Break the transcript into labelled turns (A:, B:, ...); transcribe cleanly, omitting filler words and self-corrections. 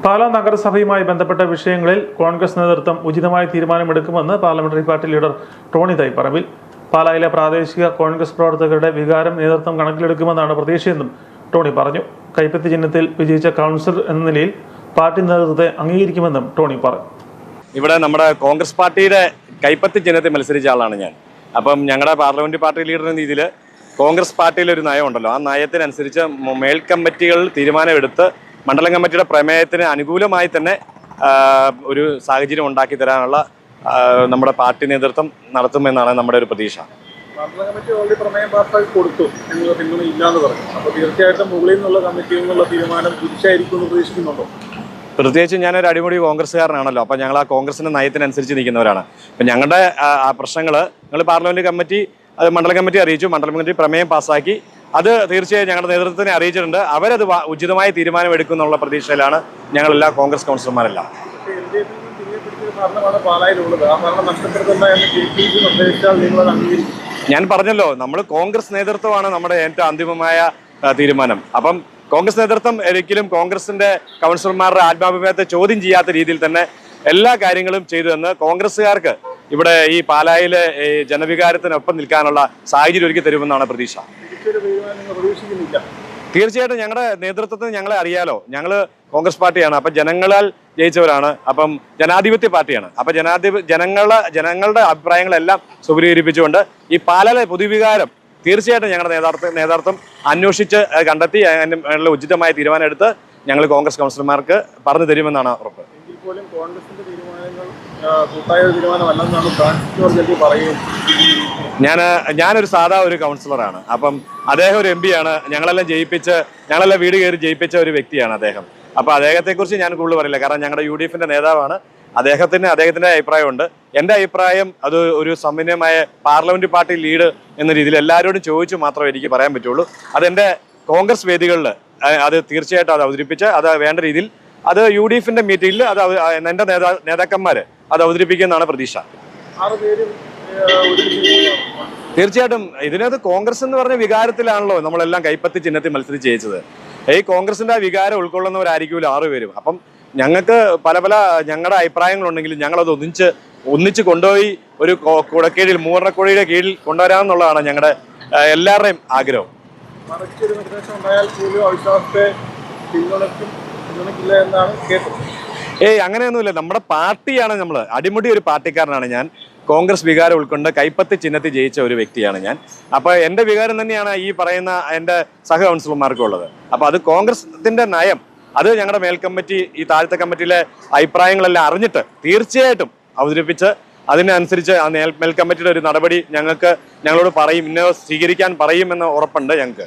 A: പാലാ നഗരസഭയുമായി ബന്ധപ്പെട്ട വിഷയങ്ങളിൽ കോൺഗ്രസ് നേതൃത്വം ഉചിതമായ തീരുമാനമെടുക്കുമെന്ന് parliamentary party leader Tony Thaiparambil. പാലായിലെ പ്രാദേശിക കോൺഗ്രസ് പ്രവർത്തകരുടെ വികാരം നേതൃത്വം കണക്കിലെടുക്കുമെന്നാണ് പ്രതീക്ഷയെന്നും ടോണി പറഞ്ഞു. കൈപ്പത്തി ചിഹ്നത്തിൽ വിജയിച്ച കൗൺസിലർ എന്ന നിലയിൽ പാർട്ടി നേതൃത്വത്തെ അംഗീകരിക്കുമെന്നും ടോണി പറഞ്ഞു.
B: ഇവിടെ നമ്മുടെ കോൺഗ്രസ് പാർട്ടിയുടെ കൈപ്പത്തി ചിഹ്നത്തിൽ മത്സരിച്ച ആളാണ് ഞാൻ. അപ്പം ഞങ്ങളുടെ പാർലമെന്റ് പാർട്ടി ലീഡർ എന്ന രീതിയിൽ കോൺഗ്രസ് പാർട്ടിയിലെ ഒരു നയമുണ്ടല്ലോ, ആ നയത്തിനനുസരിച്ച് മേൽ കമ്മിറ്റികൾ തീരുമാനമെടുത്ത് മണ്ഡലം കമ്മിറ്റിയുടെ പ്രമേയത്തിന് അനുകൂലമായി തന്നെ ഒരു സാഹചര്യം ഉണ്ടാക്കി തരാനുള്ള നമ്മുടെ പാർട്ടി നേതൃത്വം നടത്തുമെന്നാണ് നമ്മുടെ ഒരു പ്രതീക്ഷ.
C: മണ്ഡലം കമ്മിറ്റി ഓൾറെഡി പ്രമേയം പാസ്സാക്കി കൊടുത്തു എന്നുള്ള പിന്തുണ ഇല്ലാന്ന് പറഞ്ഞു. അപ്പോൾ തീർച്ചയായിട്ടും മുകളിൽ നിന്നുള്ള കമ്മിറ്റിയിൽ നിന്നുള്ള തീരുമാനം തിരിച്ചായിരിക്കും എന്ന് പ്രതീക്ഷിക്കുന്നുണ്ടോ?
B: പ്രത്യേകിച്ച് ഞാനൊരു അടിമുടി കോൺഗ്രസ്സുകാരനാണല്ലോ. അപ്പം ഞങ്ങൾ ആ കോൺഗ്രസിന്റെ നയത്തിനനുസരിച്ച് നിൽക്കുന്നവരാണ്. അപ്പം ഞങ്ങളുടെ ആ പ്രശ്നങ്ങൾ ഞങ്ങൾ പാർലമെന്റ് കമ്മിറ്റി അത് മണ്ഡലം കമ്മിറ്റി അറിയിച്ചു. മണ്ഡലം കമ്മിറ്റി പ്രമേയം പാസ്സാക്കി. അത് തീർച്ചയായും ഞങ്ങളുടെ നേതൃത്വത്തിനെ അറിയിച്ചിട്ടുണ്ട്. അവരത് ഉചിതമായ തീരുമാനം എന്നുള്ള പ്രതീക്ഷയിലാണ് ഞങ്ങളെല്ലാ കോൺഗ്രസ് കൗൺസിലർമാരെല്ലാം. ഞാൻ പറഞ്ഞല്ലോ, നമ്മൾ കോൺഗ്രസ് നേതൃത്വമാണ് നമ്മുടെ ഏറ്റവും അന്തിമമായ തീരുമാനം. അപ്പം കോൺഗ്രസ് നേതൃത്വം ഒരിക്കലും കോൺഗ്രസിന്റെ കൗൺസിലർമാരുടെ ആത്മാഭിമാനത്തെ ചോദ്യം ചെയ്യാത്ത രീതിയിൽ തന്നെ എല്ലാ കാര്യങ്ങളും ചെയ്തു എന്ന് കോൺഗ്രസ്സുകാർക്ക് ഇവിടെ ഈ പാലായിലെ ജനവികാരത്തിനൊപ്പം നിൽക്കാനുള്ള സാഹചര്യം ഒരുക്കി തരുമെന്നാണ് പ്രതീക്ഷ. തീർച്ചയായിട്ടും ഞങ്ങളുടെ നേതൃത്വത്തിന് ഞങ്ങളെ അറിയാലോ, ഞങ്ങൾ കോൺഗ്രസ് പാർട്ടിയാണ്. അപ്പം ജനങ്ങളാൽ ജയിച്ചവരാണ്. അപ്പം ജനാധിപത്യ പാർട്ടിയാണ്. അപ്പം ജനങ്ങളുടെ അഭിപ്രായങ്ങളെല്ലാം സുപരിഹരിപ്പിച്ചുകൊണ്ട് ഈ പാലായിലെ പൊതുവികാരം തീർച്ചയായിട്ടും ഞങ്ങളുടെ നേതൃത്വം അന്വേഷിച്ച് കണ്ടെത്തി അതിനുള്ള ഉചിതമായ തീരുമാനം എടുത്ത് ഞങ്ങൾ കോൺഗ്രസ് കൗൺസിലർമാർക്ക് പറഞ്ഞു തരുമെന്നാണ് ഉറപ്പ്. ഞാനൊരു സാധാ ഒരു കൗൺസിലറാണ്. അപ്പം അദ്ദേഹം ഒരു MP ആണ്. ഞങ്ങളെല്ലാം വീട് കയറി ജയിപ്പിച്ച ഒരു വ്യക്തിയാണ് അദ്ദേഹം. അപ്പം അദ്ദേഹത്തെക്കുറിച്ച് ഞാൻ കൂടുതൽ പറയില്ല, കാരണം ഞങ്ങളുടെ UDFന്റെ നേതാവാണ്. അദ്ദേഹത്തിന്റെ അഭിപ്രായമുണ്ട്. എൻ്റെ അഭിപ്രായം അത് ഒരു സമന്വയമായ പാർലമെന്റ് പാർട്ടി ലീഡ് എന്ന രീതിയിൽ എല്ലാവരോടും ചോദിച്ചു മാത്രമേ എനിക്ക് പറയാൻ പറ്റുള്ളൂ. അതെൻ്റെ കോൺഗ്രസ് വേദികളിൽ അത് തീർച്ചയായിട്ടും അത് അവതരിപ്പിച്ച് അത് വേണ്ട രീതിയിൽ അത് UDFന്റെ മീറ്റിംഗിൽ അത് എൻ്റെ നേതാക്കന്മാർ അത് അവതരിപ്പിക്കുമെന്നാണ് പ്രതീക്ഷ. തീർച്ചയായിട്ടും ഇതിനകത്ത് കോൺഗ്രസ് എന്ന് പറഞ്ഞ വികാരത്തിലാണല്ലോ നമ്മളെല്ലാം കൈപ്പത്തി ചിഹ്നത്തിൽ മത്സരിച്ച് ജയിച്ചത്. ഈ കോൺഗ്രസിന്റെ വികാരം ഉൾക്കൊള്ളുന്നവരായിരിക്കുമല്ലോ 6 പേരും. അപ്പം ഞങ്ങൾക്ക് പല ഞങ്ങളുടെ അഭിപ്രായങ്ങളുണ്ടെങ്കിലും ഞങ്ങളത് ഒന്നിച്ച് കൊണ്ടുപോയി ഒരു കുടക്കീഴിൽ മൂർണ്ണക്കുഴിയുടെ കീഴിൽ കൊണ്ടുവരാമെന്നുള്ളതാണ് ഞങ്ങളുടെ എല്ലാവരുടെയും ആഗ്രഹം. അങ്ങനെയൊന്നുമില്ല. നമ്മുടെ പാർട്ടിയാണ്. നമ്മൾ അടിമുടി ഒരു പാർട്ടിക്കാരനാണ് ഞാൻ. കോൺഗ്രസ് വികാരം ഉൾക്കൊണ്ട് കൈപ്പത്തി ചിഹ്നത്തിൽ ജയിച്ച ഒരു വ്യക്തിയാണ് ഞാൻ. അപ്പോൾ എൻ്റെ വികാരം തന്നെയാണ് ഈ പറയുന്ന എൻ്റെ സഹ കൗൺസിലർമാർക്കും ഉള്ളത്. അപ്പോൾ അത് കോൺഗ്രസിന്റെ നയം അത് ഞങ്ങളുടെ മേൽക്കമ്മിറ്റി ഈ താഴത്തെ കമ്മിറ്റിയിലെ അഭിപ്രായങ്ങളെല്ലാം അറിഞ്ഞിട്ട് തീർച്ചയായിട്ടും അവതരിപ്പിച്ച് അതിനനുസരിച്ച് ആ മേൽക്കമ്മിറ്റിയുടെ ഒരു നടപടി ഞങ്ങളോട് പറയും, ഇന്ന സ്വീകരിക്കാൻ പറയുമെന്ന് ഉറപ്പുണ്ട് ഞങ്ങൾക്ക്.